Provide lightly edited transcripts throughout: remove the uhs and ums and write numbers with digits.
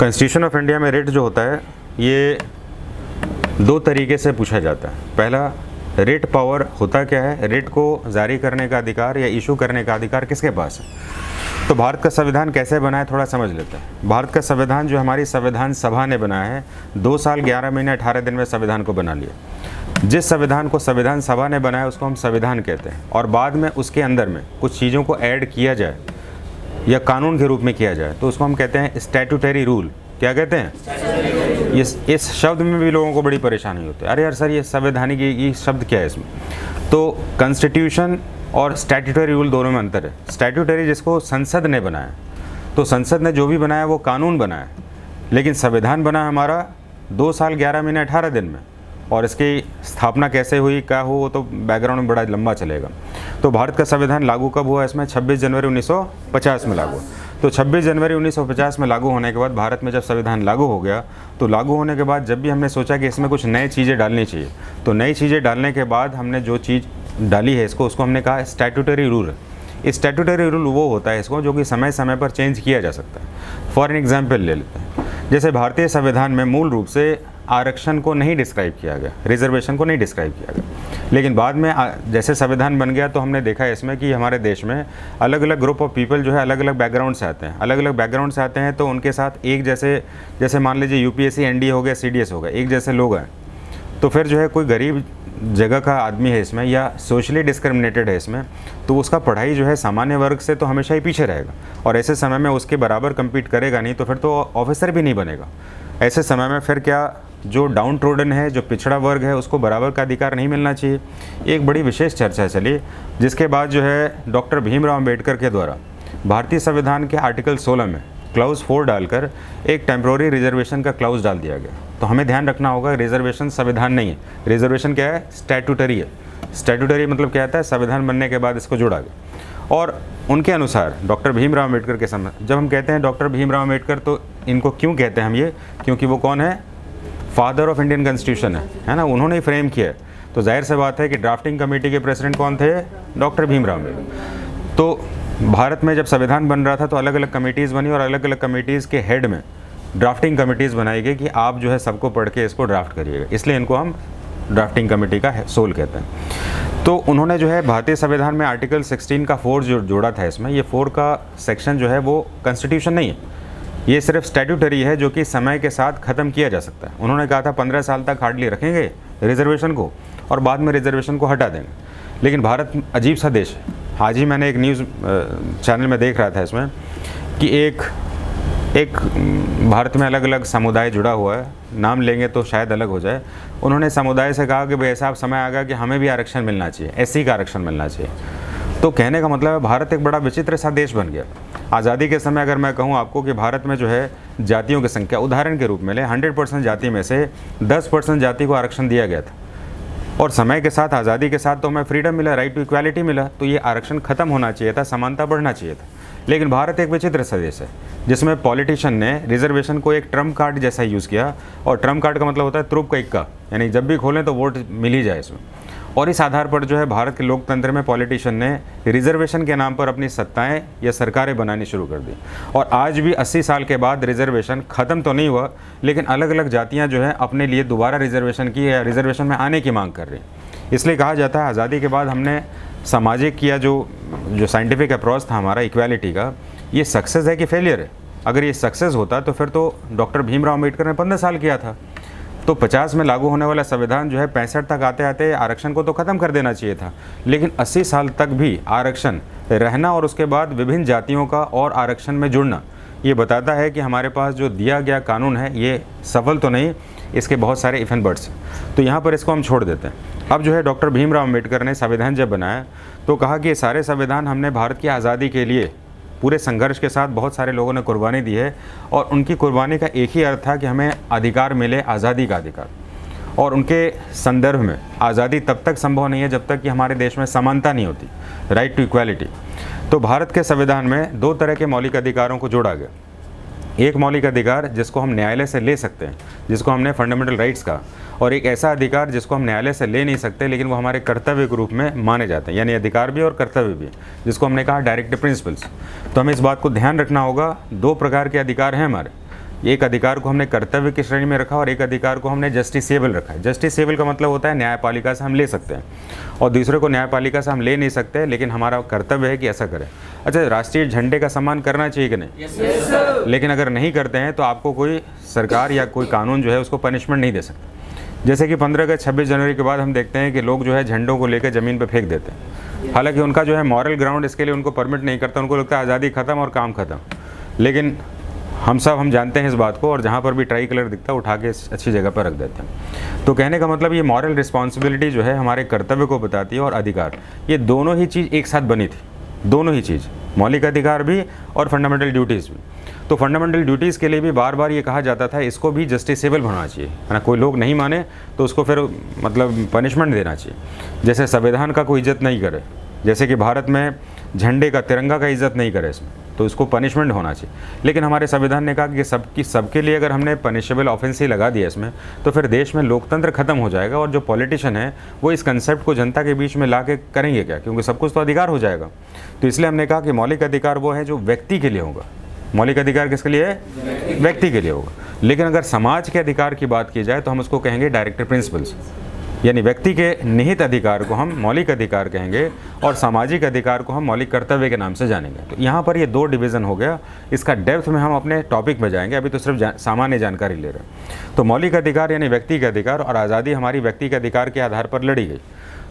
Constitution of India में writ जो होता है ये दो तरीके से पूछा जाता है। पहला, रिट पावर होता क्या है, रिट को जारी करने का अधिकार या इशू करने का अधिकार किसके पास है। तो भारत का संविधान कैसे बना है थोड़ा समझ लेते हैं। भारत का संविधान जो हमारी संविधान सभा ने बनाया है, 2 साल 11 महीने 18 दिन में संविधान को बना लिया। जिस संविधान को संविधान सभा ने बनाया उसको हम संविधान कहते हैं, और बाद में उसके अंदर में कुछ चीज़ों को ऐड किया जाए या कानून के रूप में किया जाए तो उसको हम कहते हैं स्टैट्यूटरी रूल। क्या कहते हैं? इस शब्द में भी लोगों को बड़ी परेशानी होती है, अरे यार सर ये संवैधानिक ये शब्द क्या है इसमें। तो कॉन्स्टिट्यूशन और स्टैट्यूटरी रूल दोनों में अंतर है। स्टैट्यूटरी जिसको संसद ने बनाया, तो संसद ने जो भी बनाया वो कानून बनाया, लेकिन संविधान बना हमारा 2 साल 11 महीने 18 दिन में, और इसकी स्थापना कैसे हुई क्या हो वो तो बैकग्राउंड में बड़ा लंबा चलेगा। तो भारत का संविधान लागू कब हुआ? इसमें 26 जनवरी 1950 में लागू। तो 26 जनवरी 1950 में लागू होने के बाद भारत में जब संविधान लागू हो गया, तो लागू होने के बाद जब भी हमने सोचा कि इसमें कुछ नई चीज़ें डालनी चाहिए, तो नई चीज़ें डालने के बाद हमने जो चीज़ डाली है उसको हमने कहा स्टैट्यूटरी रूल। स्टैट्यूटरी रूल वो होता है इसको जो कि समय समय पर चेंज किया जा सकता है। फॉर एन एग्जाम्पल ले लेते हैं, जैसे भारतीय संविधान में मूल रूप से आरक्षण को नहीं डिस्क्राइब किया गया, रिजर्वेशन को नहीं डिस्क्राइब किया गया, लेकिन बाद में जैसे संविधान बन गया तो हमने देखा है इसमें कि हमारे देश में अलग अलग ग्रुप ऑफ पीपल जो है अलग अलग बैकग्राउंड से आते हैं। अलग अलग बैकग्राउंड से आते हैं तो उनके साथ एक जैसे मान लीजिए यूपीएससी एनडीए हो गया, सीडीएस हो गया, एक जैसे लोग हैं। तो फिर जो है कोई गरीब जगह का आदमी है इसमें या सोशली डिस्क्रिमिनेटेड है इसमें, तो उसका पढ़ाई जो है सामान्य वर्ग से तो हमेशा ही पीछे रहेगा, और ऐसे समय में उसके बराबर कम्पीट करेगा नहीं तो फिर तो ऑफिसर भी नहीं बनेगा। ऐसे समय में फिर क्या, जो डाउन ट्रोडन है, जो पिछड़ा वर्ग है, उसको बराबर का अधिकार नहीं मिलना चाहिए। एक बड़ी विशेष चर्चा चली, जिसके बाद जो है डॉक्टर भीमराव अम्बेडकर के द्वारा भारतीय संविधान के आर्टिकल 16 में क्लाउज 4 डालकर एक टेम्प्रोरी रिजर्वेशन का क्लाउज डाल दिया गया। तो हमें ध्यान रखना होगा, रिजर्वेशन संविधान नहीं है, रिजर्वेशन क्या है? स्टैट्यूटरी है। स्टैट्यूटरी मतलब क्या आता है? संविधान बनने के बाद इसको जोड़ा गया। और उनके अनुसार डॉक्टर भीमराव अम्बेडकर के समय, जब हम कहते हैं डॉक्टर भीमराव अम्बेडकर, तो इनको क्यों कहते हैं हम ये? क्योंकि वो कौन है? फादर ऑफ इंडियन कॉन्स्टिट्यूशन है ना, उन्होंने ही फ्रेम किया है। तो जाहिर सी बात है कि ड्राफ्टिंग कमेटी के प्रेसिडेंट कौन थे? डॉक्टर भीमराव अम्बेडकर। तो भारत में जब संविधान बन रहा था तो अलग अलग कमेटीज़ बनी, और अलग अलग कमेटीज़ के हेड में ड्राफ्टिंग कमेटीज़ बनाई गई कि आप जो है सबको पढ़ के इसको ड्राफ्ट करिएगा, इसलिए इनको हम ड्राफ्टिंग कमेटी का सोल कहते हैं। तो उन्होंने जो है भारतीय संविधान में आर्टिकल 16 का 4 जो जोड़ा था इसमें, ये 4 का सेक्शन जो है वो कॉन्स्टिट्यूशन नहीं है, ये सिर्फ स्टैट्यूटरी है जो कि समय के साथ ख़त्म किया जा सकता है। उन्होंने कहा था 15 साल तक हार्डली रखेंगे रिजर्वेशन को और बाद में रिजर्वेशन को हटा देंगे। लेकिन भारत अजीब सा देश है। आज ही मैंने एक न्यूज़ चैनल में देख रहा था इसमें कि एक भारत में अलग अलग समुदाय जुड़ा हुआ है, नाम लेंगे तो शायद अलग हो जाए। उन्होंने समुदाय से कहा कि भाई ऐसा समय आ गया कि हमें भी आरक्षण मिलना चाहिए, एससी का आरक्षण मिलना चाहिए। तो कहने का मतलब है भारत एक बड़ा विचित्र सा देश बन गया। आज़ादी के समय अगर मैं कहूँ आपको कि भारत में जो है जातियों की संख्या, उदाहरण के रूप में ले, 100% जाति में से 10% जाति को आरक्षण दिया गया था, और समय के साथ, आज़ादी के साथ तो हमें फ्रीडम मिला, राइट टू इक्वालिटी मिला, तो ये आरक्षण खत्म होना चाहिए था, समानता बढ़ना चाहिए था। लेकिन भारत एक विचित्र सा देश है जिसमें पॉलिटिशियन ने रिजर्वेशन को एक ट्रम्प कार्ड जैसा यूज़ किया, और ट्रम्प कार्ड का मतलब होता है तुरुप का इक्का, यानी जब भी खोलें तो वोट मिल ही जाए इसमें। और इस आधार पर जो है भारत के लोकतंत्र में पॉलिटिशियन ने रिजर्वेशन के नाम पर अपनी सत्ताएं या सरकारें बनानी शुरू कर दी। और आज भी 80 साल के बाद रिजर्वेशन ख़त्म तो नहीं हुआ, लेकिन अलग अलग जातियां जो है अपने लिए दोबारा रिजर्वेशन की या रिजर्वेशन में आने की मांग कर रही हैं। इसलिए कहा जाता है आज़ादी के बाद हमने सामाजिक किया जो साइंटिफिक अप्रोच था हमारा इक्वालिटी का, ये सक्सेस है कि फेलियर है? अगर ये सक्सेस होता तो फिर तो डॉक्टर भीमराव अम्बेडकर ने 15 साल किया था। तो 50 में लागू होने वाला संविधान जो है 65 तक आते आते आरक्षण को तो ख़त्म कर देना चाहिए था, लेकिन 80 साल तक भी आरक्षण रहना और उसके बाद विभिन्न जातियों का और आरक्षण में जुड़ना, ये बताता है कि हमारे पास जो दिया गया कानून है ये सफल तो नहीं, इसके बहुत सारे इफ एंड बट्स। तो यहाँ पर इसको हम छोड़ देते हैं। अब जो है डॉक्टर भीमराव अम्बेडकर ने संविधान जब बनाया तो कहा कि ये सारे संविधान हमने भारत की आज़ादी के लिए पूरे संघर्ष के साथ बहुत सारे लोगों ने कुर्बानी दी है, और उनकी कुर्बानी का एक ही अर्थ था कि हमें अधिकार मिले, आज़ादी का अधिकार। और उनके संदर्भ में आज़ादी तब तक संभव नहीं है जब तक कि हमारे देश में समानता नहीं होती, राइट टू इक्वालिटी। तो भारत के संविधान में 2 तरह के मौलिक अधिकारों को जोड़ा गया। एक मौलिक अधिकार जिसको हम न्यायालय से ले सकते हैं, जिसको हमने फंडामेंटल राइट्स कहा, और एक ऐसा अधिकार जिसको हम न्यायालय से ले नहीं सकते लेकिन वो हमारे कर्तव्य के रूप में माने जाते हैं, यानी अधिकार भी और कर्तव्य भी, जिसको हमने कहा डायरेक्टिव प्रिंसिपल्स। तो हमें इस बात को ध्यान रखना होगा, 2 प्रकार के अधिकार हैं हमारे। एक अधिकार को हमने कर्तव्य की श्रेणी में रखा और एक अधिकार को हमने जस्टिसेबल रखा है। जस्टिसेबल का मतलब होता है न्यायपालिका से हम ले सकते हैं, और दूसरे को न्यायपालिका से हम ले नहीं सकते, लेकिन हमारा कर्तव्य है कि ऐसा करें। अच्छा, राष्ट्रीय झंडे का सम्मान करना चाहिए कि नहीं? yes, लेकिन अगर नहीं करते हैं तो आपको कोई सरकार या कोई कानून जो है उसको पनिशमेंट नहीं दे सकता। जैसे कि 15 अगस्त 26 जनवरी के बाद हम देखते हैं कि लोग जो है झंडों को लेकर ज़मीन पर फेंक देते हैं। हालांकि उनका जो है मॉरल ग्राउंड इसके लिए उनको परमिट नहीं करता, उनको लगता है आज़ादी ख़त्म और काम ख़त्म। लेकिन हम जानते हैं इस बात को, और जहाँ पर भी ट्राई कलर दिखता है उठा के अच्छी जगह पर रख देते हैं। तो कहने का मतलब ये मॉरल रिस्पॉन्सिबिलिटी जो है हमारे कर्तव्य को बताती है, और अधिकार, ये दोनों ही चीज़ एक साथ बनी थी। दोनों ही चीज़, मौलिक अधिकार भी और फंडामेंटल ड्यूटीज़ भी। तो फंडामेंटल ड्यूटीज़ के लिए भी बार बार ये कहा जाता था इसको भी जस्टिसेबल होना चाहिए, है ना। कोई लोग नहीं माने तो उसको फिर मतलब पनिशमेंट देना चाहिए। जैसे संविधान का कोई इज्जत नहीं करे, जैसे कि भारत में झंडे का, तिरंगा का इज्जत नहीं करे इसमें, तो इसको पनिशमेंट होना चाहिए। लेकिन हमारे संविधान ने कहा कि सबके लिए अगर हमने पनिशेबल ऑफेंस ही लगा दिया इसमें, तो फिर देश में लोकतंत्र खत्म हो जाएगा, और जो पॉलिटिशियन है वो इस कंसेप्ट को जनता के बीच में ला के करेंगे क्या, क्योंकि सब कुछ तो अधिकार हो जाएगा। तो इसलिए हमने कहा कि मौलिक अधिकार वो है जो व्यक्ति के लिए होगा। मौलिक अधिकार किसके लिए है? व्यक्ति के लिए होगा। लेकिन अगर समाज के अधिकार की बात की जाए तो हम उसको कहेंगे डायरेक्टिव प्रिंसिपल्स, यानी व्यक्ति के निहित अधिकार को हम मौलिक अधिकार कहेंगे, और सामाजिक अधिकार को हम मौलिक कर्तव्य के नाम से जानेंगे। तो यहाँ पर ये दो डिवीज़न हो गया। इसका डेप्थ में हम अपने टॉपिक में जाएंगे, अभी तो सिर्फ सामान्य जानकारी ले रहे हैं। तो मौलिक अधिकार यानी व्यक्ति के अधिकार, और आज़ादी हमारी व्यक्ति के अधिकार के आधार पर लड़ी गई।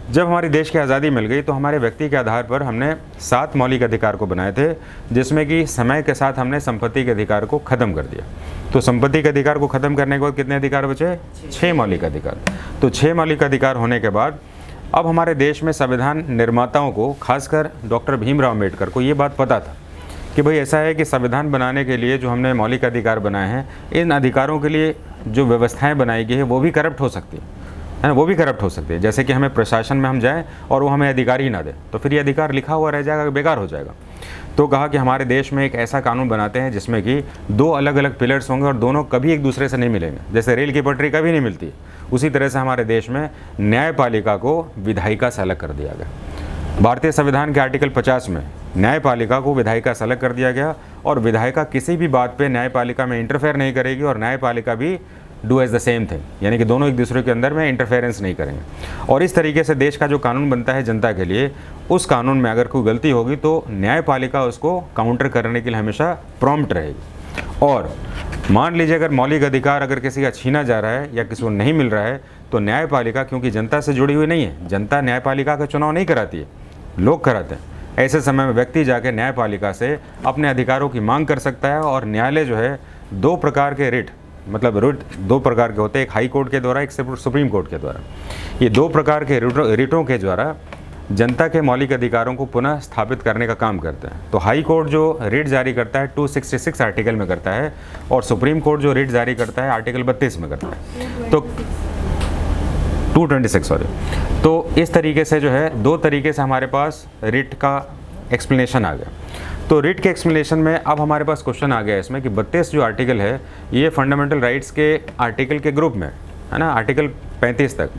जब हमारे देश की आज़ादी मिल गई तो हमारे व्यक्ति के आधार पर हमने 7 मौलिक अधिकार को बनाए थे, जिसमें कि समय के साथ हमने संपत्ति के अधिकार को ख़त्म कर दिया। तो संपत्ति के अधिकार को ख़त्म करने के बाद कितने अधिकार बचे? 6 मौलिक अधिकार। तो 6 मौलिक अधिकार होने के बाद अब हमारे देश में संविधान निर्माताओं को, खासकर डॉक्टर भीमराव अम्बेडकर को ये बात पता था कि भाई ऐसा है कि संविधान बनाने के लिए जो हमने मौलिक अधिकार बनाए हैं, इन अधिकारों के लिए जो व्यवस्थाएँ बनाई गई है वो भी करप्ट हो सकती है ना, वो भी करप्ट हो सकती है। जैसे कि हमें प्रशासन में हम जाएं और वो हमें अधिकार ही ना दे, तो फिर ये अधिकार लिखा हुआ रह जाएगा, बेकार हो जाएगा। तो कहा कि हमारे देश में एक ऐसा कानून बनाते हैं जिसमें कि 2 अलग अलग पिलर्स होंगे और दोनों कभी एक दूसरे से नहीं मिलेंगे। जैसे रेल की पटरी कभी नहीं मिलती, उसी तरह से हमारे देश में न्यायपालिका को विधायिका से अलग कर दिया गया। भारतीय संविधान के आर्टिकल 50 में न्यायपालिका को विधायिका से अलग कर दिया गया, और विधायिका किसी भी बात पे न्यायपालिका में इंटरफेयर नहीं करेगी, और न्यायपालिका भी do as the same thing, यानी कि दोनों एक दूसरे के अंदर में इंटरफेरेंस नहीं करेंगे। और इस तरीके से देश का जो कानून बनता है जनता के लिए, उस कानून में अगर कोई गलती होगी तो न्यायपालिका उसको काउंटर करने के लिए हमेशा प्रॉम्प्ट रहेगी। और मान लीजिए अगर मौलिक अधिकार अगर किसी का छीना जा रहा है या किसी को नहीं मिल रहा है, तो न्यायपालिका, क्योंकि जनता से जुड़ी हुई नहीं है, जनता न्यायपालिका का चुनाव नहीं कराती है, लोग कराते हैं। ऐसे समय में व्यक्ति जाके न्यायपालिका से अपने अधिकारों की मांग कर सकता है, और न्यायालय जो है 2 प्रकार के रिट, मतलब रिट 2 प्रकार के होते हैं, एक हाई कोर्ट के द्वारा, एक सुप्रीम कोर्ट के द्वारा। ये 2 प्रकार के रिटों के द्वारा जनता के मौलिक अधिकारों को पुनः स्थापित करने का काम करते हैं। तो हाई कोर्ट जो रिट जारी करता है 266 आर्टिकल में करता है, और सुप्रीम कोर्ट जो रिट जारी करता है आर्टिकल 32 में करता है, तो 226 सॉरी। तो इस तरीके से जो है 2 तरीके से हमारे पास रिट का एक्सप्लेनेशन आ गया। तो रिट के एक्सप्लेनेशन में अब हमारे पास क्वेश्चन आ गया इसमें कि 32 जो आर्टिकल है ये फंडामेंटल राइट्स के आर्टिकल के ग्रुप में है ना, आर्टिकल 35 तक।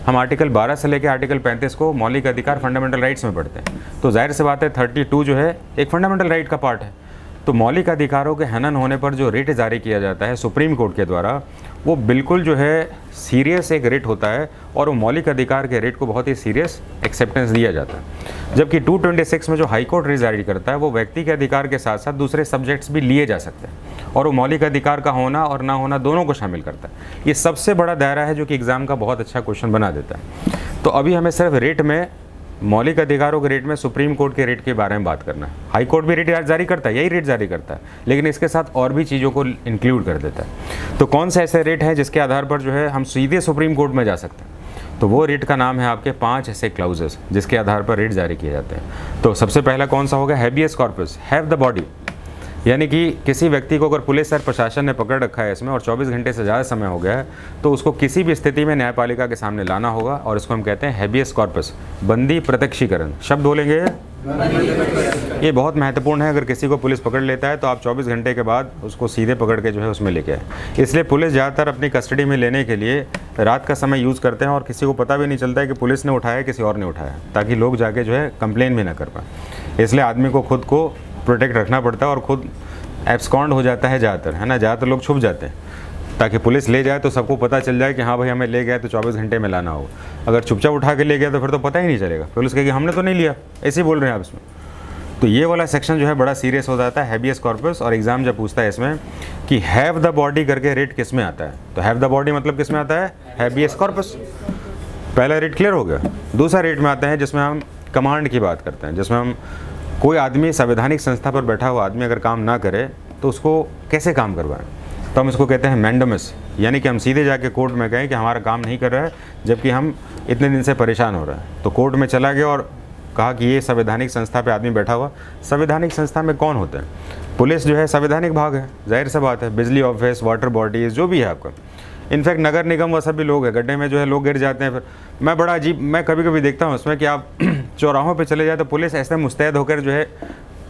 हम आर्टिकल 12 से लेकर आर्टिकल 35 को मौलिक अधिकार फंडामेंटल राइट्स में पढ़ते हैं। तो जाहिर सी बात है 32 जो है एक फंडामेंटल राइट का पार्ट है। तो मौलिक अधिकारों के हनन होने पर जो रिट जारी किया जाता है सुप्रीम कोर्ट के द्वारा, वो बिल्कुल जो है सीरियस एक रिट होता है, और वो मौलिक अधिकार के रिट को बहुत ही सीरियस एक्सेप्टेंस दिया जाता है। जबकि 226 में जो हाई कोर्ट रिट जारी करता है, वो व्यक्ति के अधिकार के साथ साथ दूसरे सब्जेक्ट्स भी लिए जा सकते हैं, और वो मौलिक अधिकार का होना और ना होना दोनों को शामिल करता है। ये सबसे बड़ा दायरा है जो कि एग्जाम का बहुत अच्छा क्वेश्चन बना देता है। तो अभी हमें सिर्फ रेट में, मौलिक अधिकारों के रेट में सुप्रीम कोर्ट के रेट के बारे में बात करना है। हाई कोर्ट भी रेट जारी करता है, यही रेट जारी करता है, लेकिन इसके साथ और भी चीज़ों को इंक्लूड कर देता है। तो कौन सा ऐसे रेट है जिसके आधार पर जो है हम सीधे सुप्रीम कोर्ट में जा सकते हैं? तो वो रेट का नाम है आपके 5 ऐसे क्लाउजेस जिसके आधार पर रेट जारी किए जाते हैं। तो सबसे पहला कौन सा होगा? Habeas corpus, have the body, यानी कि किसी व्यक्ति को अगर पुलिस और प्रशासन ने पकड़ रखा है इसमें और 24 घंटे से ज़्यादा समय हो गया है, तो उसको किसी भी स्थिति में न्यायपालिका के सामने लाना होगा, और इसको हम कहते हैं हैबियस कॉर्पस, बंदी प्रत्यक्षीकरण। शब्द बोलेंगे, ये बहुत महत्वपूर्ण है। अगर किसी को पुलिस पकड़ लेता है तो आप 24 घंटे के बाद उसको सीधे पकड़ के जो है उसमें लेके आए। इसलिए पुलिस ज़्यादातर अपनी कस्टडी में लेने के लिए रात का समय यूज़ करते हैं, और किसी को पता भी नहीं चलता है कि पुलिस ने उठाया किसी और ने उठाया, ताकि लोग जाके जो है कंप्लेन भी ना कर पाए। इसलिए आदमी को खुद को प्रोटेक्ट रखना पड़ता है और खुद एब्सकॉन्ड हो जाता है ज़्यादातर, है ना, ज़्यादातर लोग छुप जाते हैं ताकि पुलिस ले जाए तो सबको पता चल जाए कि हाँ भाई हमें ले गया तो 24 घंटे में लाना होगा। अगर चुपचाप उठा के ले गया तो फिर तो पता ही नहीं चलेगा, पुलिस कहेगी हमने तो नहीं लिया, ऐसे ही बोल रहे हैं आप इसमें। तो ये वाला सेक्शन जो है बड़ा सीरियस हो जाता है, हैबियस कॉर्पस। और एग्जाम जब पूछता है इसमें कि हैव द बॉडी करके रेट किस में आता है, तो हैव द बॉडी मतलब किस में आता है, हैबियस कॉर्पस। पहला रेट क्लियर हो गया। दूसरा रेट में आता है जिसमें हम कमांड की बात करते हैं, जिसमें हम कोई आदमी संवैधानिक संस्था पर बैठा हुआ आदमी अगर काम ना करे तो उसको कैसे काम करवाएं, तो हम इसको कहते हैं मैंडेमस। यानी कि हम सीधे जाके कोर्ट में कहें कि हमारा काम नहीं कर रहा है जबकि हम इतने दिन से परेशान हो रहे हैं। तो कोर्ट में चला गया और कहा कि ये संवैधानिक संस्था पे आदमी बैठा हुआ। संवैधानिक संस्था में कौन होते हैं, पुलिस जो है संवैधानिक भाग है, जाहिर सा बात है, बिजली ऑफिस, वाटर बॉडीज़, जो भी है आपका, इनफैक्ट नगर निगम वो सभी लोग हैं। गड्ढे में जो है लोग गिर जाते हैं, फिर मैं बड़ा अजीब, मैं कभी कभी देखता हूँ उसमें कि आप चौराहों पे चले जाए तो पुलिस ऐसे मुस्तैद होकर जो है,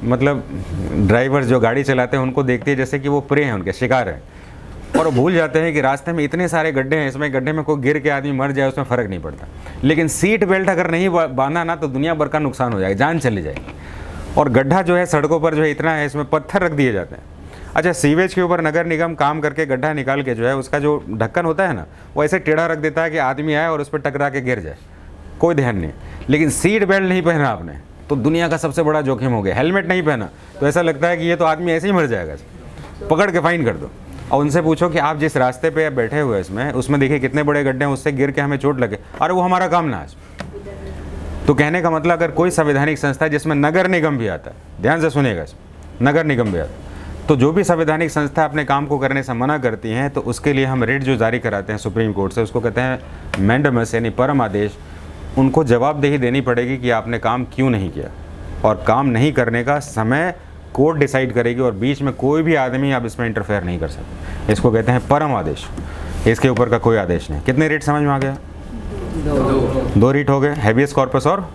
मतलब ड्राइवर जो गाड़ी चलाते हैं उनको देखती है जैसे कि वो प्रे हैं, उनके शिकार हैं, और वो भूल जाते हैं कि रास्ते में इतने सारे गड्ढे हैं, इसमें गड्ढे में कोई गिर के आदमी मर जाए उसमें फ़र्क नहीं पड़ता, लेकिन सीट बेल्ट अगर नहीं बांधा ना तो दुनिया भर का नुकसान हो जाएगा, जान चली जाएगी। और गड्ढा जो है सड़कों पर जो है इतना है, इसमें पत्थर रख दिए जाते हैं। अच्छा, सीवेज के ऊपर नगर निगम काम करके गड्ढा निकाल के जो है उसका जो ढक्कन होता है ना, वो ऐसे टेढ़ा रख देता है कि आदमी आए और उस पर टकरा के गिर जाए, कोई ध्यान नहीं। लेकिन सीट बेल्ट नहीं पहना आपने तो दुनिया का सबसे बड़ा जोखिम हो गया। हेलमेट नहीं पहना तो ऐसा लगता है कि ये तो आदमी ऐसे ही मर जाएगा, पकड़ के फाइन कर दो। और उनसे पूछो कि आप जिस रास्ते पे बैठे हुए इसमें, उसमें देखिए कितने बड़े गड्ढे हैं, उससे गिर के हमें चोट लगे, अरे वो हमारा काम ना आज। तो कहने का मतलब अगर कोई संवैधानिक संस्था जिसमें नगर निगम भी आता है, ध्यान से सुनिएगा, नगर निगम भी आता है, तो जो भी संवैधानिक संस्था अपने काम को करने से मना करती हैं तो उसके लिए हम रेट जो जारी कराते हैं सुप्रीम कोर्ट से, उसको कहते हैं मैंडेमस, यानी परम आदेश। उनको जवाबदेही देनी पड़ेगी कि आपने काम क्यों नहीं किया, और काम नहीं करने का समय कोर्ट डिसाइड करेगी, और बीच में कोई भी आदमी अब इसमें इंटरफेयर नहीं कर सकता। इसको कहते हैं परम आदेश, इसके ऊपर का कोई आदेश नहीं। कितने रेट समझ में आ गया? दो रेट हो गए, हैबियस कॉर्पस और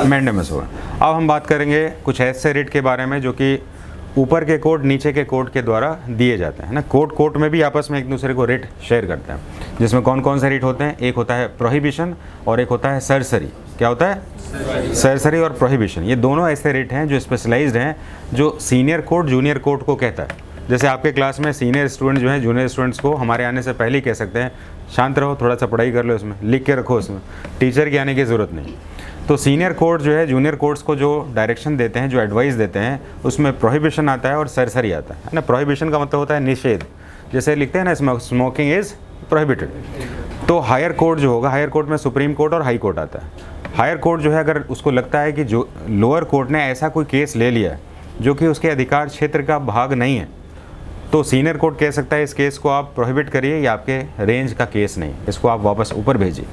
मैंडेमस हो गए। अब हम बात करेंगे कुछ ऐसे रेट के बारे में जो कि ऊपर के कोर्ट नीचे के कोर्ट के द्वारा दिए जाते हैं ना। कोर्ट में भी आपस में एक दूसरे को रेट शेयर करते हैं, जिसमें कौन कौन से रेट होते हैं? एक होता है प्रोहिबिशन और एक होता है सरसरी। क्या होता है? सरसरी और प्रोहिबिशन। ये दोनों ऐसे रेट हैं जो स्पेशलाइज्ड हैं, जो सीनियर कोर्ट जूनियर कोर्ट को कहता है। जैसे आपके क्लास में सीनियर स्टूडेंट जो हैं जूनियर स्टूडेंट्स को हमारे आने से पहले ही कह सकते हैं शांत रहो, थोड़ा सा पढ़ाई कर लो, इसमें लिख के रखो, उसमें टीचर की आने की ज़रूरत नहीं। तो सीनियर कोर्ट जो है जूनियर कोर्ट्स को जो डायरेक्शन देते हैं, जो एडवाइस देते हैं, उसमें प्रोहिबिशन आता है और सरसरी आता है ना। प्रोहिबिशन का मतलब होता है निषेध, जैसे लिखते हैं ना स्मोकिंग इज़ प्रोहिबिटेड। तो हायर कोर्ट जो होगा, हायर कोर्ट में सुप्रीम कोर्ट और हाई कोर्ट आता है। हायर कोर्ट जो है अगर उसको लगता है कि जो लोअर कोर्ट ने ऐसा कोई केस ले लिया जो कि उसके अधिकार क्षेत्र का भाग नहीं है, तो सीनियर कोर्ट कह सकता है इस केस को आप प्रोहिबिट करिए, ये आपके रेंज का केस नहीं, इसको आप वापस ऊपर भेजिए।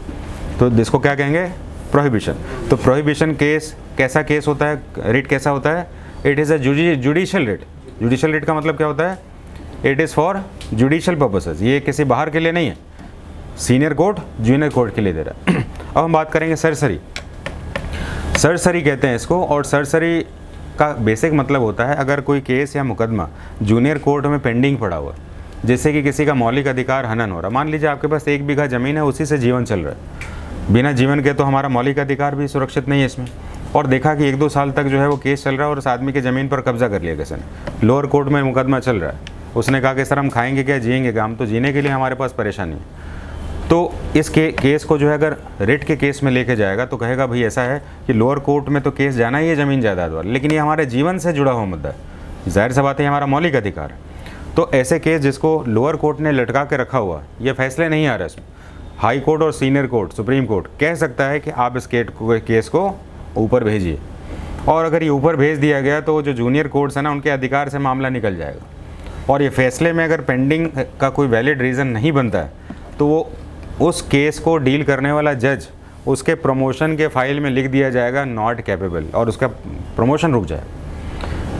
तो इसको क्या कहेंगे? प्रोहिबिशन। तो प्रोहिबिशन केस कैसा केस होता है, रेट कैसा होता है? It is a judicial rate. Judicial rate का मतलब क्या होता है? It is for judicial purposes, ये किसी बाहर के लिए नहीं है, सीनियर कोर्ट जूनियर कोर्ट के लिए दे रहा है। अब हम बात करेंगे सरसरी। सरसरी कहते हैं इसको, और सरसरी का बेसिक मतलब होता है अगर कोई केस या मुकदमा जूनियर कोर्ट में पेंडिंग पड़ा हुआ, जैसे कि किसी का मौलिक अधिकार हनन हो रहा। मान लीजिए आपके पास 1 बीघा ज़मीन है, उसी से जीवन चल रहा है, बिना जीवन के तो हमारा मौलिक अधिकार भी सुरक्षित नहीं है इसमें। और देखा कि 1-2 साल तक जो है वो केस चल रहा है और उस आदमी के ज़मीन पर कब्जा कर लिया किसी ने, लोअर कोर्ट में मुकदमा चल रहा है। उसने कहा कि सर हम खाएंगे क्या, जिएंगे क्या, हम तो जीने के लिए हमारे पास परेशानी है। तो इस केस को जो है अगर रेट के केस में लेके जाएगा तो कहेगा भाई ऐसा है कि लोअर कोर्ट में तो केस जाना ही है ज़मीन जायदाद वाला, लेकिन ये हमारे जीवन से जुड़ा हुआ मुद्दा है, जाहिर सी बात है हमारा मौलिक अधिकार है। तो ऐसे केस जिसको लोअर कोर्ट ने लटका के रखा हुआ, ये फैसले नहीं आ रहे इसमें, हाई कोर्ट और सीनियर कोर्ट सुप्रीम कोर्ट कह सकता है कि आप इस केस को ऊपर भेजिए। और अगर ये ऊपर भेज दिया गया तो जो जूनियर कोर्ट्स हैं ना, उनके अधिकार से मामला निकल जाएगा। और ये फैसले में अगर पेंडिंग का कोई वैलिड रीज़न नहीं बनता है तो वो उस केस को डील करने वाला जज उसके प्रमोशन के फाइल में लिख दिया जाएगा नॉट कैपेबल, और उसका प्रमोशन रुक जाए।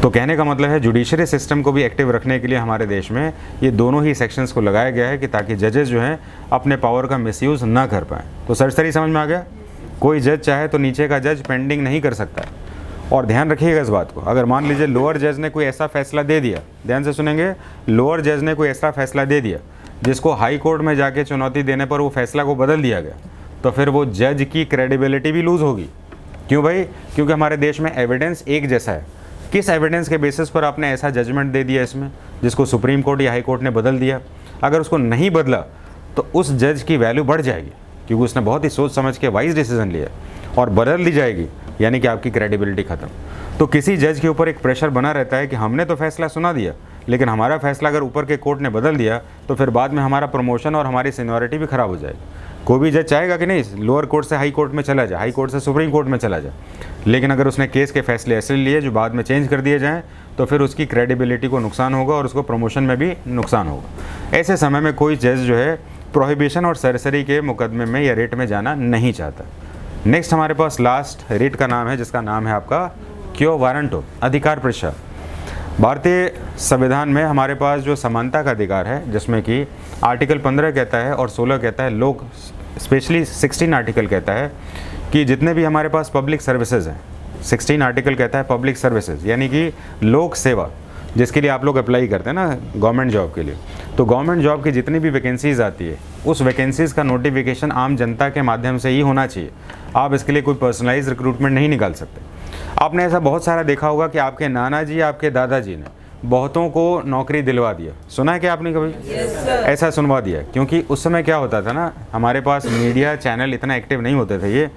तो कहने का मतलब है जुडिशरी सिस्टम को भी एक्टिव रखने के लिए हमारे देश में ये दोनों ही सेक्शंस को लगाया गया है कि ताकि जजेस जो हैं अपने पावर का मिसयूज़ ना कर पाएँ। तो सरसरी समझ में आ गया? कोई जज चाहे तो नीचे का जज पेंडिंग नहीं कर सकता। और ध्यान रखिएगा इस बात को, अगर मान लीजिए लोअर जज ने कोई ऐसा फैसला दे दिया, ध्यान से सुनेंगे, लोअर जज ने कोई ऐसा फैसला दे दिया जिसको हाई कोर्ट में जाके चुनौती देने पर वो फैसला को बदल दिया गया, तो फिर वो जज की क्रेडिबिलिटी भी लूज़ होगी। क्यों भाई? क्योंकि हमारे देश में एविडेंस एक जैसा है, किस एविडेंस के बेसिस पर आपने ऐसा जजमेंट दे दिया इसमें, जिसको सुप्रीम कोर्ट या हाई कोर्ट ने बदल दिया। अगर उसको नहीं बदला तो उस जज की वैल्यू बढ़ जाएगी, क्योंकि उसने बहुत ही सोच समझ के वाइज डिसीजन लिया, और बदल दी जाएगी यानी कि आपकी क्रेडिबिलिटी खत्म। तो किसी जज के ऊपर एक प्रेशर बना रहता है कि हमने तो फैसला सुना दिया, लेकिन हमारा फैसला अगर ऊपर के कोर्ट ने बदल दिया तो फिर बाद में हमारा प्रमोशन और हमारी सीनियरिटी भी खराब हो जाएगी। कोई भी जज चाहेगा कि नहीं लोअर कोर्ट से हाई कोर्ट में चला जाए, हाई कोर्ट से सुप्रीम कोर्ट में चला जाए, लेकिन अगर उसने केस के फैसले ऐसे लिए जो बाद में चेंज कर दिए जाएँ तो फिर उसकी क्रेडिबिलिटी को नुकसान होगा और उसको प्रमोशन में भी नुकसान होगा। ऐसे समय में कोई जज जो है प्रोहिबिशन और सरसरी के मुकदमे में या रेट में जाना नहीं चाहता। नेक्स्ट हमारे पास लास्ट रेट का नाम है, जिसका नाम है आपका क्यो वारंटो, अधिकार परीक्षा। भारतीय संविधान में हमारे पास जो समानता का अधिकार है, जिसमें कि आर्टिकल 15 कहता है और 16 कहता है, लोग स्पेशली 16 आर्टिकल कहता है कि जितने भी हमारे पास पब्लिक सर्विसेज हैं, 16 आर्टिकल कहता है पब्लिक सर्विसेज यानी कि लोक सेवा, जिसके लिए आप लोग अप्लाई करते हैं ना गवर्नमेंट जॉब के लिए, तो गवर्नमेंट जॉब की जितनी भी वैकेंसीज़ आती है उस वैकेंसीज़ का नोटिफिकेशन आम जनता के माध्यम से ही होना चाहिए। आप इसके लिए कोई पर्सनलाइज रिक्रूटमेंट नहीं निकाल सकते। आपने ऐसा बहुत सारा देखा होगा कि आपके नाना जी, आपके दादाजी ने बहुतों को नौकरी दिलवा दिया, सुना है कि आपने कभी? ऐसा सुनवा दिया, क्योंकि उस समय क्या होता था ना, हमारे पास मीडिया चैनल इतना एक्टिव नहीं होते थे ये,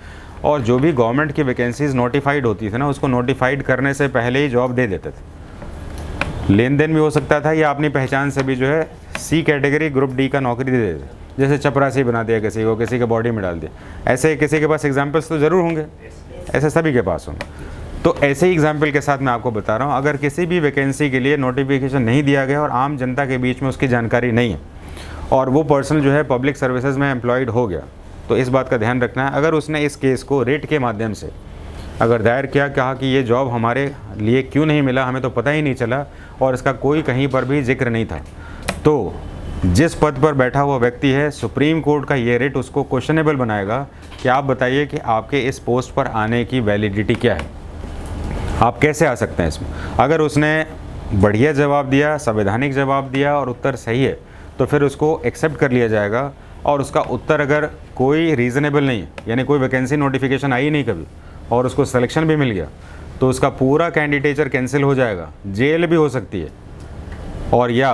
और जो भी गवर्नमेंट की वैकेंसीज नोटिफाइड होती थी ना, उसको नोटिफाइड करने से पहले ही जॉब दे देते थे। लेन देन भी हो सकता था या अपनी पहचान से भी जो है सी कैटेगरी ग्रुप डी का नौकरी दे देते, जैसे चपरासी बना दिया किसी को, किसी के बॉडी में डाल दिया। ऐसे किसी के पास एग्जाम्पल्स तो ज़रूर होंगे, ऐसे सभी के पास होंगे। तो ऐसे ही एग्जाम्पल के साथ मैं आपको बता रहा हूँ, अगर किसी भी वैकेंसी के लिए नोटिफिकेशन नहीं दिया गया और आम जनता के बीच में उसकी जानकारी नहीं है और वो पर्सन जो है पब्लिक सर्विसेज में एम्प्लॉयड हो गया, तो इस बात का ध्यान रखना है। अगर उसने इस केस को रेट के माध्यम से अगर दायर किया, कहा कि ये जॉब हमारे लिए क्यों नहीं मिला, हमें तो पता ही नहीं चला और इसका कोई कहीं पर भी जिक्र नहीं था, तो जिस पद पर बैठा हुआ व्यक्ति है, सुप्रीम कोर्ट का ये रेट उसको क्वेश्चनेबल बनाएगा कि आप बताइए कि आपके इस पोस्ट पर आने की वैलिडिटी क्या है, आप कैसे आ सकते हैं इसमें। अगर उसने बढ़िया जवाब दिया, संवैधानिक जवाब दिया और उत्तर सही है, तो फिर उसको एक्सेप्ट कर लिया जाएगा। और उसका उत्तर अगर कोई रीज़नेबल नहीं है, यानी कोई वैकेंसी नोटिफिकेशन आई नहीं कभी और उसको सिलेक्शन भी मिल गया, तो उसका पूरा कैंडिडेचर कैंसिल हो जाएगा, जेल भी हो सकती है, और या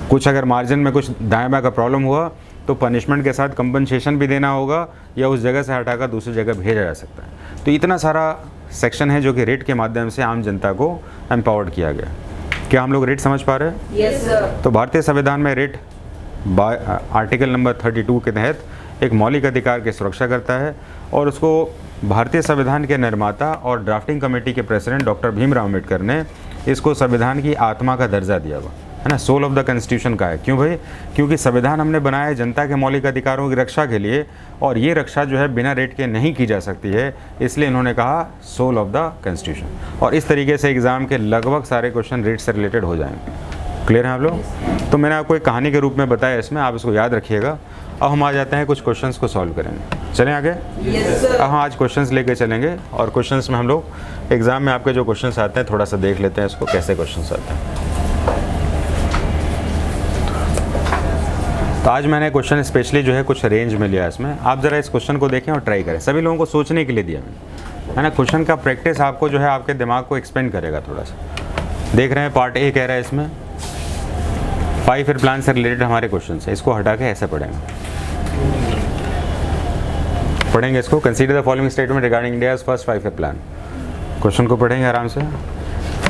कुछ अगर मार्जिन में कुछ दाएं बाएं का प्रॉब्लम हुआ तो पनिशमेंट के साथ कंपनसेशन भी देना होगा या उस जगह से हटाकर दूसरी जगह भेजा जा सकता है। तो इतना सारा सेक्शन है जो कि रेट के माध्यम से आम जनता को एम्पावर्ड किया गया। क्या हम लोग रेट समझ पा रहे हैं? Yes sir. तो भारतीय संविधान में रेट आर्टिकल नंबर 32 के तहत एक मौलिक अधिकार की सुरक्षा करता है, और उसको भारतीय संविधान के निर्माता और ड्राफ्टिंग कमेटी के प्रेसिडेंट डॉक्टर भीमराव अम्बेडकर ने इसको संविधान की आत्मा का दर्जा दिया हुआ है ना, सोल ऑफ द कॉन्स्टिट्यूशन का है। क्यों भाई? क्योंकि संविधान हमने बनाया है जनता के मौलिक अधिकारों की रक्षा के लिए, और ये रक्षा जो है बिना रेट के नहीं की जा सकती है, इसलिए इन्होंने कहा सोल ऑफ द कॉन्स्टिट्यूशन। और इस तरीके से एग्जाम के लगभग सारे क्वेश्चन रेट से रिलेटेड हो जाएंगे। क्लियर है आप लोग? तो मैंने आपको एक कहानी के रूप में बताया इसमें, आप इसको याद रखिएगा। अब हम आ जाते हैं कुछ क्वेश्चंस को सॉल्व करेंगे। चलें आगे? Yes sir. हम आज क्वेश्चंस लेके चलेंगे, और क्वेश्चंस में हम लोग एग्जाम में आपके जो क्वेश्चंस आते हैं थोड़ा सा देख लेते हैं इसको कैसे क्वेश्चंस आते हैं। तो आज मैंने क्वेश्चन स्पेशली जो है कुछ रेंज में लिया है इसमें, आप ज़रा इस क्वेश्चन को देखें और ट्राई करें। सभी लोगों को सोचने के लिए दिया मैंने, है ना। क्वेश्चन का प्रैक्टिस आपको जो है आपके दिमाग को एक्सपेंड करेगा थोड़ा सा। देख रहे हैं पार्ट ए कह रहा है इसमें 5 ईयर प्लान से रिलेटेड हमारे क्वेश्चन है, इसको हटा के ऐसे पढ़ेंगे इसको। Consider the following statement regarding India's first 5 year plan. Question को पढ़ेंगे आराम से।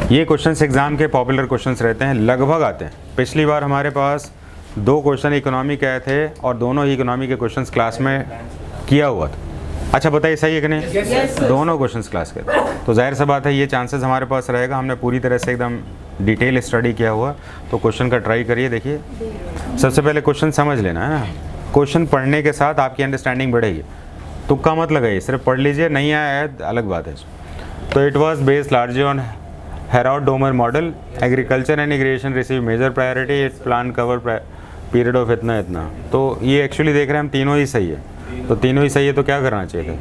ये क्वेश्चंस एग्जाम के पॉपुलर क्वेश्चंस रहते हैं, लगभग आते हैं। पिछली बार हमारे पास 2 क्वेश्चन इकोनॉमी के आए थे और दोनों ही इकोनॉमी के क्वेश्चंस क्लास में किया हुआ था। अच्छा बताइए सही है कि नहीं? Yes, दोनों क्वेश्चंस क्लास के, तो जाहिर सा बात है ये चांसेस हमारे पास रहेगा। हमने पूरी तरह से एकदम डिटेल स्टडी किया हुआ, तो क्वेश्चन का ट्राई करिए। देखिए सबसे पहले क्वेश्चन समझ लेना है ना, क्वेश्चन पढ़ने के साथ आपकी अंडरस्टैंडिंग बढ़ेगी। तुक्का मत लगाइए, सिर्फ पढ़ लीजिए, नहीं आया है अलग बात है। तो it was based largely on Harrod Domar model, agriculture and irrigation receive major priority, it plan cover period of इतना इतना। तो ये एक्चुअली देख रहे हैं हम तीनों ही सही है, तो तीनों ही सही है, तो क्या करना चाहिए था?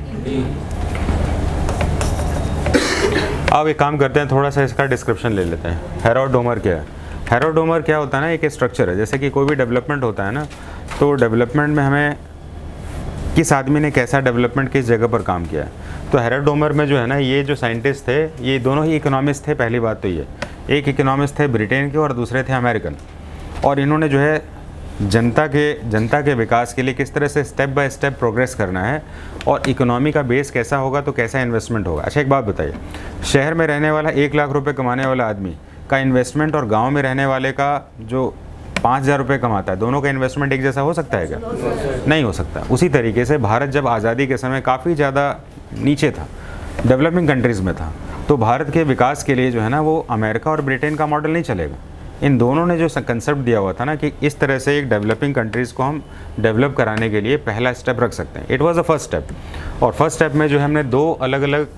अब एक काम करते हैं, थोड़ा सा इसका डिस्क्रिप्शन ले लेते हैं। हेरोड-डोमर क्या है? हेरोड-डोमर क्या होता है ना, एक स्ट्रक्चर है। जैसे कि कोई भी डेवलपमेंट होता है ना, तो डेवलपमेंट में हमें किस आदमी ने कैसा डेवलपमेंट किस जगह पर काम किया है, तो हेरोल्ड डोमर में जो है ना, ये जो साइंटिस्ट थे ये दोनों ही इकोनॉमिस्ट थे। पहली बात तो ये, एक इकोनॉमिस्ट थे ब्रिटेन के और दूसरे थे अमेरिकन, और इन्होंने जो है जनता के विकास के लिए किस तरह से स्टेप बाय स्टेप प्रोग्रेस करना है और इकोनॉमी का बेस कैसा होगा तो कैसा इन्वेस्टमेंट होगा। अच्छा एक बात बताइए, शहर में रहने वाला 1 लाख रुपए कमाने वाला आदमी का इन्वेस्टमेंट और गांव में रहने वाले का जो 5,000 रुपये कमाता है, दोनों का इन्वेस्टमेंट एक जैसा हो सकता है क्या? नहीं हो सकता। उसी तरीके से भारत जब आज़ादी के समय काफ़ी ज़्यादा नीचे था, डेवलपिंग कंट्रीज़ में था, तो भारत के विकास के लिए जो है ना वो अमेरिका और ब्रिटेन का मॉडल नहीं चलेगा। इन दोनों ने जो कंसेप्ट दिया हुआ था ना कि इस तरह से एक डेवलपिंग कंट्रीज़ को हम डेवलप कराने के लिए पहला स्टेप रख सकते हैं, it was the first step. और फर्स्ट स्टेप में जो है हमने 2 अलग अलग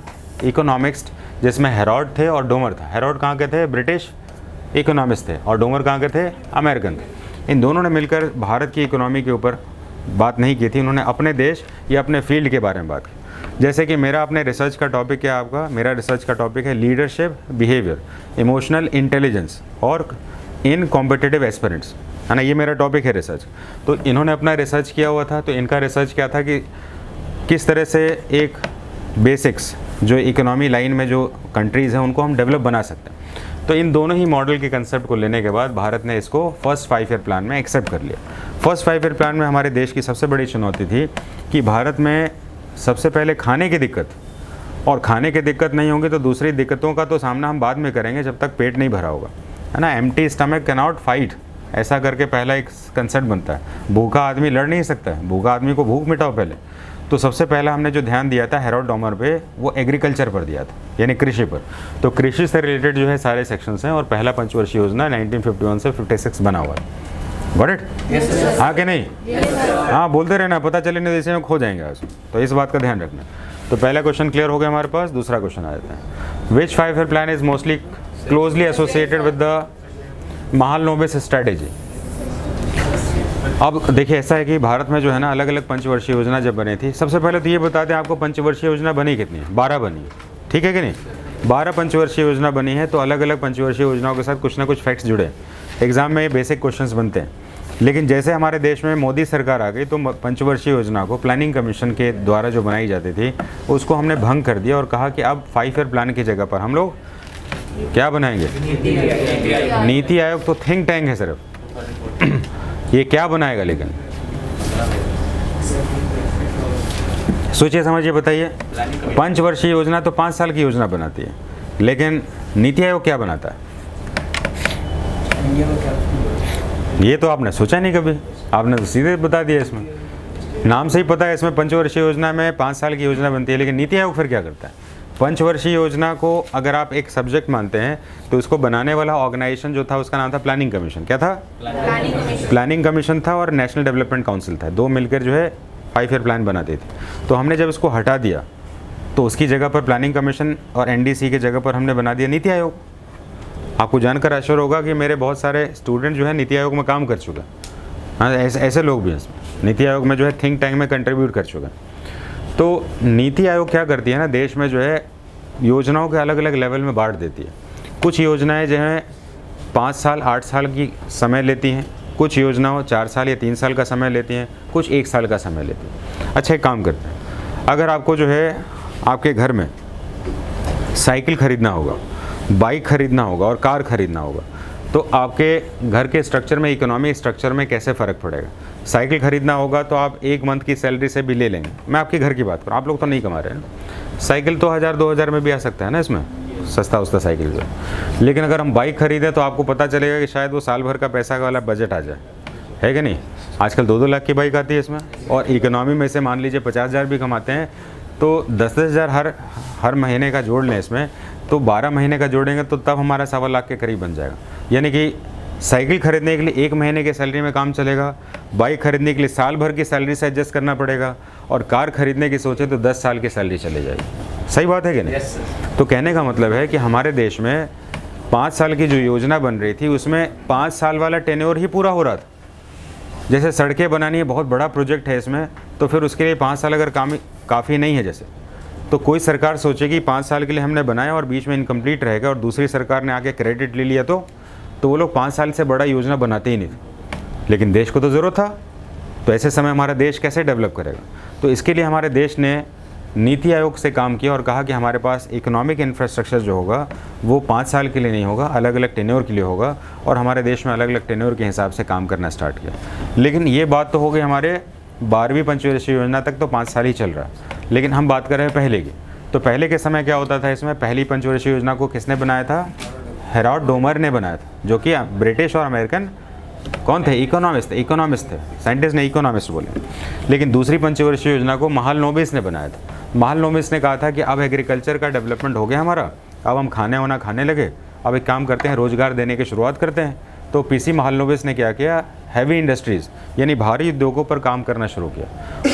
इकोनॉमिक्स, जिसमें हेरोल्ड थे और डोमर था। हेरोल्ड कहाँ के थे? ब्रिटिश इकोनॉमिस्ट थे, और डोमर कहाँ के थे? अमेरिकन थे। इन दोनों ने मिलकर भारत की इकोनॉमी के ऊपर बात नहीं की थी, उन्होंने अपने देश या अपने फील्ड के बारे में बात की। जैसे कि मेरा अपने रिसर्च का टॉपिक क्या है आपका? मेरा रिसर्च का टॉपिक है लीडरशिप, बिहेवियर, इमोशनल इंटेलिजेंस और इन कॉम्पिटिटिव एस्पिरेंट्स, है ना, ये मेरा टॉपिक है रिसर्च। तो इन्होंने अपना रिसर्च किया हुआ था, तो इनका रिसर्च क्या था कि किस तरह से एक बेसिक्स जो इकोनॉमी लाइन में जो कंट्रीज़ हैं उनको हम डेवलप बना सकते हैं। तो इन दोनों ही मॉडल के कंसेप्ट को लेने के बाद भारत ने इसको फर्स्ट 5 ईयर प्लान में एक्सेप्ट कर लिया। फर्स्ट 5 ईयर प्लान में हमारे देश की सबसे बड़ी चुनौती थी कि भारत में सबसे पहले खाने की दिक्कत, और खाने की दिक्कत नहीं होगी तो दूसरी दिक्कतों का तो सामना हम बाद में करेंगे जब तक पेट नहीं भरा होगा, है ना। Empty stomach can not fight, ऐसा करके पहला एक कंसेप्ट बनता है। भूखा आदमी लड़ नहीं सकता है, भूखा आदमी को भूख मिटाओ पहले। तो सबसे पहला हमने जो ध्यान दिया था हेरोल्ड डोमर पे, वो एग्रीकल्चर पर दिया था, यानी कृषि पर। तो कृषि से रिलेटेड जो है सारे सेक्शंस हैं, और पहला पंचवर्षीय योजना 1951 से 56 बना हुआ है। Got it? हाँ कि नहीं? हाँ बोलते रहना, पता चले नहीं जैसे में खो जाएंगे आज, तो इस बात का ध्यान रखना। तो पहला क्वेश्चन क्लियर हो गया हमारे पास। दूसरा क्वेश्चन आ जाता है, विच 5 year plan is mostly closely associated with the Mahalanobis strategy. अब देखिए ऐसा है कि भारत में जो है ना अलग अलग पंचवर्षीय योजना जब बनी थी, सबसे पहले तो ये बता दें आपको पंचवर्षीय योजना बनी कितनी है? 12 बनी है, ठीक है कि नहीं? 12 पंचवर्षीय योजना बनी है, तो अलग अलग पंचवर्षीय योजनाओं के साथ कुछ ना कुछ फैक्ट्स जुड़े हैं। एग्जाम में ये बेसिक क्वेश्चंस बनते हैं, लेकिन जैसे हमारे देश में मोदी सरकार आ गई तो पंचवर्षीय योजना को प्लानिंग कमीशन के द्वारा जो बनाई जाती थी उसको हमने भंग कर दिया और कहा कि अब 5 ईयर प्लान की जगह पर हम लोग क्या बनाएंगे? नीति आयोग तो थिंक टैंक है सिर्फ, ये क्या बनाएगा? लेकिन सोचिए समझिए बताइए, पंचवर्षीय योजना तो 5 साल की योजना बनाती है, लेकिन नीति आयोग क्या बनाता है? ये तो आपने सोचा नहीं कभी, आपने तो सीधे बता दिया। इसमें नाम से ही पता है, इसमें पंचवर्षीय योजना में 5 साल की योजना बनती है, लेकिन नीति आयोग फिर क्या करता है? पंचवर्षीय योजना को अगर आप एक सब्जेक्ट मानते हैं तो उसको बनाने वाला ऑर्गेनाइजेशन जो था उसका नाम था प्लानिंग कमीशन। क्या था? प्लानिंग कमीशन था, और नेशनल डेवलपमेंट काउंसिल था। 2 मिलकर जो है 5 ईयर प्लान बनाते थे। तो हमने जब इसको हटा दिया तो उसकी जगह पर प्लानिंग कमीशन और एनडीसी की जगह पर हमने बना दिया नीति आयोग। आपको जानकर आश्चर्य होगा कि मेरे बहुत सारे स्टूडेंट जो है नीति आयोग में काम कर चुके हैं। हाँ, ऐसे लोग भी हैं नीति आयोग में जो है थिंक टैंक में कंट्रीब्यूट कर चुके हैं। तो नीति आयोग क्या करती है ना, देश में जो है योजनाओं के अलग अलग लेवल में बांट देती है। कुछ योजनाएं जो हैं 5 साल 8 साल की समय लेती हैं, कुछ योजनाओं 4 साल या 3 साल का समय लेती हैं, कुछ 1 साल का समय लेती हैं। अच्छा एक काम करते हैं, अगर आपको जो है आपके घर में साइकिल खरीदना होगा, बाइक खरीदना होगा और कार खरीदना होगा, तो आपके घर के स्ट्रक्चर में, इकोनॉमिक स्ट्रक्चर में कैसे फ़र्क पड़ेगा? साइकिल खरीदना होगा तो आप 1 मंथ की सैलरी से भी ले लेंगे। मैं आपके घर की बात करूँ, आप लोग तो नहीं कमा रहे हैं। साइकिल तो 1000-2000 में भी आ सकता है ना, इसमें सस्ता उस्ता साइकिल जो है। लेकिन अगर हम बाइक खरीदें तो आपको पता चलेगा कि शायद वो साल भर का पैसा वाला बजट आ जाए, है कि नहीं? आजकल 2-2 लाख की बाइक आती है इसमें, और इकोनॉमी में से मान लीजिए 50,000 भी कमाते हैं तो 10-10 हज़ार हर महीने का जोड़ लें इसमें, तो 12 महीने का जोड़ेंगे तो तब हमारा 1.25 लाख के करीब बन जाएगा। यानी कि साइकिल खरीदने के लिए 1 महीने की सैलरी में काम चलेगा, बाइक खरीदने के लिए साल भर की सैलरी से एडजस्ट करना पड़ेगा, और कार खरीदने की सोचे तो 10 साल की सैलरी चली जाएगी। सही बात है कि नहीं? yes, तो कहने का मतलब है कि हमारे देश में 5 साल की जो योजना बन रही थी उसमें 5 साल वाला टेन्योर ही पूरा हो रहा था। जैसे सड़कें बनानी है, बहुत बड़ा प्रोजेक्ट है इसमें, तो फिर उसके लिए 5 साल अगर काम काफ़ी नहीं है, जैसे तो कोई सरकार सोचेगी 5 साल के लिए हमने बनाया और बीच में इनकम्प्लीट रहेगा और दूसरी सरकार ने आके क्रेडिट ले लिया, तो वो लोग 5 साल से बड़ा योजना बनाते ही नहीं थे। लेकिन देश को तो ज़रूरत था, तो ऐसे समय हमारा देश कैसे डेवलप करेगा? तो इसके लिए हमारे देश ने नीति आयोग से काम किया और कहा कि हमारे पास इकोनॉमिक इंफ्रास्ट्रक्चर जो होगा वो 5 साल के लिए नहीं होगा, अलग अलग टेन्योर के लिए होगा, और हमारे देश में अलग अलग टेन्योर के हिसाब से काम करना स्टार्ट किया। लेकिन ये बात तो हो गई हमारे 12वीं पंचवर्षीय योजना तक तो 5 साल ही चल रहा है, लेकिन हम बात कर रहे हैं पहले की। तो पहले के समय क्या होता था, इसमें पहली पंचवर्षीय योजना को किसने बनाया था? हेराल्ड डोमर ने बनाया था, जो कि ब्रिटिश और अमेरिकन कौन थे? इकोनॉमिस्ट थे, साइंटिस्ट ने इकोनॉमिस्ट बोले। लेकिन दूसरी पंचवर्षीय योजना को महालनोबिस ने बनाया था। महालनोबिस ने कहा था कि अब एग्रीकल्चर का डेवलपमेंट हो गया हमारा, अब हम खाने वाना खाने लगे, अब एक काम करते हैं, रोजगार देने की शुरुआत करते हैं। तो पीसी महालनोबिस ने क्या किया? हैवी इंडस्ट्रीज़ यानी भारी उद्योगों पर काम करना शुरू किया,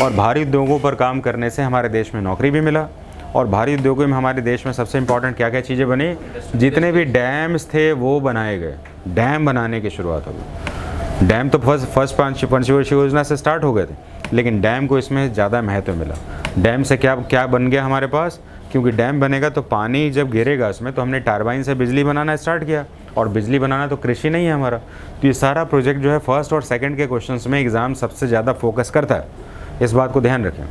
और भारी उद्योगों पर काम करने से हमारे देश में नौकरी भी मिला। और भारी उद्योगों में हमारे देश में सबसे इंपॉर्टेंट क्या क्या चीज़ें बनी? जितने भी डैम्स थे वो बनाए गए, डैम बनाने की शुरुआत हो गई। डैम तो फर्स्ट पंचवर्षीय योजना से स्टार्ट हो गए थे, लेकिन डैम को इसमें ज़्यादा महत्व मिला। डैम से क्या क्या बन गया हमारे पास? क्योंकि डैम बनेगा तो पानी जब गिरेगा उसमें, तो हमने टरबाइन से बिजली बनाना स्टार्ट किया, और बिजली बनाना तो कृषि नहीं है हमारा। तो ये सारा प्रोजेक्ट जो है फर्स्ट और सेकंड के क्वेश्चंस में एग्ज़ाम सबसे ज़्यादा फोकस करता है, इस बात को ध्यान रखें।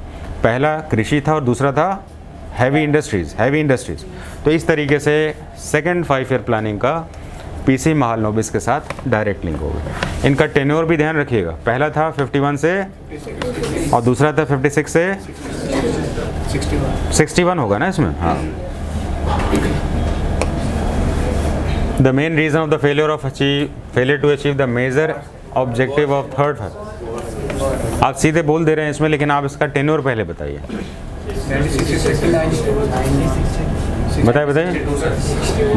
पहला कृषि था और दूसरा था हैवी इंडस्ट्रीज़। तो इस तरीके से सेकंड 5 ईयर प्लानिंग का पीसी महालनोबिस के साथ डायरेक्ट लिंक होगा। इनका टेन्योर भी ध्यान रखिएगा, पहला था 51 से और दूसरा था 56 से 61 होगा ना इसमें। हाँ, the main reason of the failure to achieve the major objective of third. आप सीधे बोल दे रहे हैं इसमें, लेकिन आप इसका टेन्योर पहले बताइए। बताइए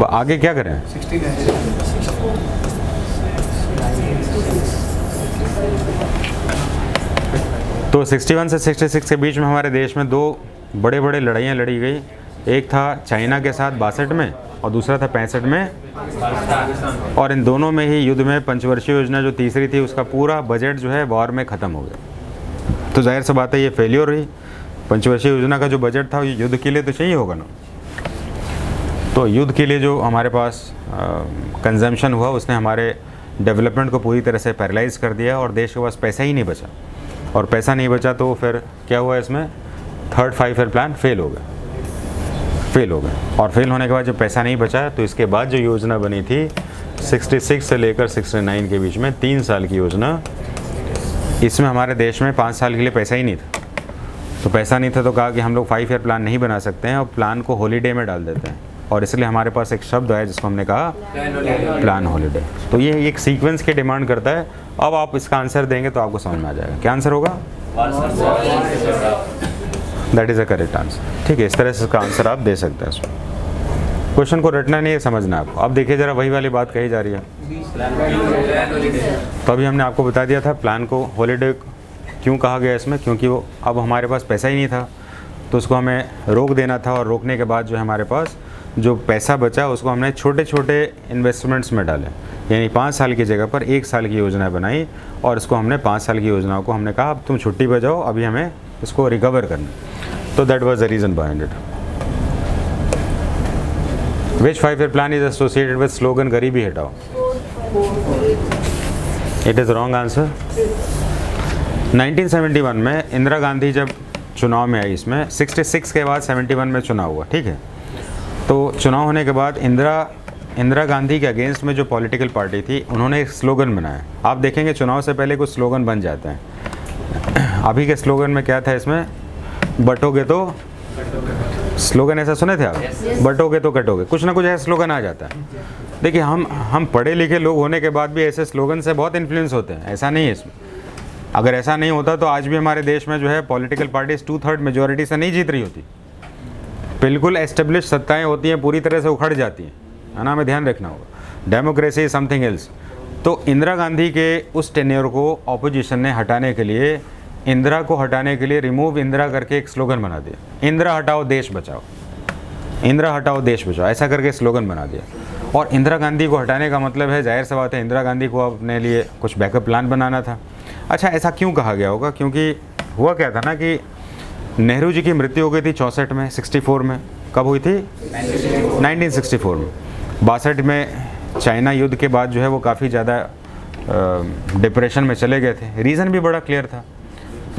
आगे क्या करें। तो 61 से 66 के बीच में हमारे देश में 2 बड़े बड़े लड़ाइयाँ लड़ी गई। एक था चाइना के साथ 62 में और दूसरा था 65 में, और इन दोनों में ही युद्ध में पंचवर्षीय योजना जो तीसरी थी उसका पूरा बजट जो है वॉर में ख़त्म हो गया। तो जाहिर सी बात है ये फेलियर रही। पंचवर्षीय योजना का जो बजट था ये युद्ध के लिए तो चाहिए होगा ना। तो युद्ध के लिए जो हमारे पास कंजम्पशन हुआ उसने हमारे डेवलपमेंट को पूरी तरह से पैरालाइज कर दिया, और देश के पास पैसा ही नहीं बचा। और पैसा नहीं बचा तो फिर क्या हुआ, इसमें थर्ड 5 ईयर प्लान फेल हो गया। और फेल होने के बाद जब पैसा नहीं बचा तो इसके बाद जो योजना बनी थी 66 से लेकर 69 के बीच में 3 साल की योजना, इसमें हमारे देश में 5 साल के लिए पैसा ही नहीं था। तो पैसा नहीं था तो कहा कि हम लोग 5 ईयर प्लान नहीं बना सकते हैं और प्लान को हॉलीडे में डाल देते हैं, और इसलिए हमारे पास एक शब्द है जिसको हमने कहा प्लान हॉलीडे। तो ये एक सीक्वेंस की डिमांड करता है। अब आप इसका आंसर देंगे तो आपको समझ में आ जाएगा क्या आंसर होगा। That is a correct answer. ठीक है, इस तरह से इसका आंसर आप दे सकते हैं। इसमें क्वेश्चन को रटना नहीं है, समझना आपको। अब देखिए ज़रा वही वाली बात कही जा रही है। तो अभी हमने आपको बता दिया था प्लान को हॉलीडे क्यों कहा गया इसमें, क्योंकि वो अब हमारे पास पैसा ही नहीं था तो उसको हमें रोक देना था, और रोकने के बाद जो हमारे पास जो पैसा बचा उसको हमने छोटे छोटे इन्वेस्टमेंट्स में डाले, यानी 5 साल की जगह पर 1 साल की योजना बनाई, और इसको हमने 5 साल की योजनाओं को हमने कहा अब तुम छुट्टी पर जाओ, अभी हमें इसको रिकवर करना। तो that was the reason behind it. Which 5 year plan is associated with slogan गरीबी हटाओ? It is wrong answer. 1971 में इंदिरा गांधी जब चुनाव में आई, इसमें 66 के बाद 71 में चुनाव हुआ, ठीक है। तो चुनाव होने के बाद इंदिरा गांधी के अगेंस्ट में जो पॉलिटिकल पार्टी थी उन्होंने एक स्लोगन बनाया। आप देखेंगे चुनाव से पहले कुछ स्लोगन बन जाते हैं। अभी के स्लोगन में क्या था, इसमें बटोगे तो, स्लोगन ऐसा सुने थे आप? बटोगे तो कटोगे, कुछ ना कुछ ऐसा स्लोगन आ जाता है। देखिए हम पढ़े लिखे लोग होने के बाद भी ऐसे स्लोगन से बहुत इन्फ्लुएंस होते हैं, ऐसा नहीं है इसमें। अगर ऐसा नहीं होता तो आज भी हमारे देश में जो है पॉलिटिकल पार्टीज 2/3 मेजोरिटी से नहीं जीत रही होती। बिल्कुल एस्टेब्लिश सत्ताएं होती हैं पूरी तरह से उखड़ जाती हैं, है ना, हमें ध्यान रखना होगा। Democracy is something else. तो इंदिरा गांधी के उस टेन्योर को ऑपोजिशन ने हटाने के लिए, इंदिरा को हटाने के लिए रिमूव इंदिरा करके एक स्लोगन बना दिया, इंदिरा हटाओ देश बचाओ, इंदिरा हटाओ देश बचाओ, ऐसा करके स्लोगन बना दिया। और इंदिरा गांधी को हटाने का मतलब है, जाहिर सी बात है, इंदिरा गांधी को अपने लिए कुछ बैकअप प्लान बनाना था। अच्छा, ऐसा क्यों कहा गया होगा? क्योंकि हुआ क्या था ना कि नेहरू जी की मृत्यु हो गई थी 64 में, 64 में। कब हुई थी? 1964 में। 62 में चाइना युद्ध के बाद जो है वो काफ़ी ज़्यादा डिप्रेशन में चले गए थे। रीज़न भी बड़ा क्लियर था।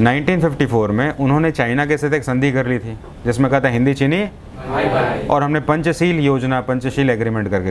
1954 में उन्होंने चाइना के साथ एक संधि कर ली थी जिसमें कहा था हिंदी चीनी, और हमने पंचशील योजना, पंचशील एग्रीमेंट करके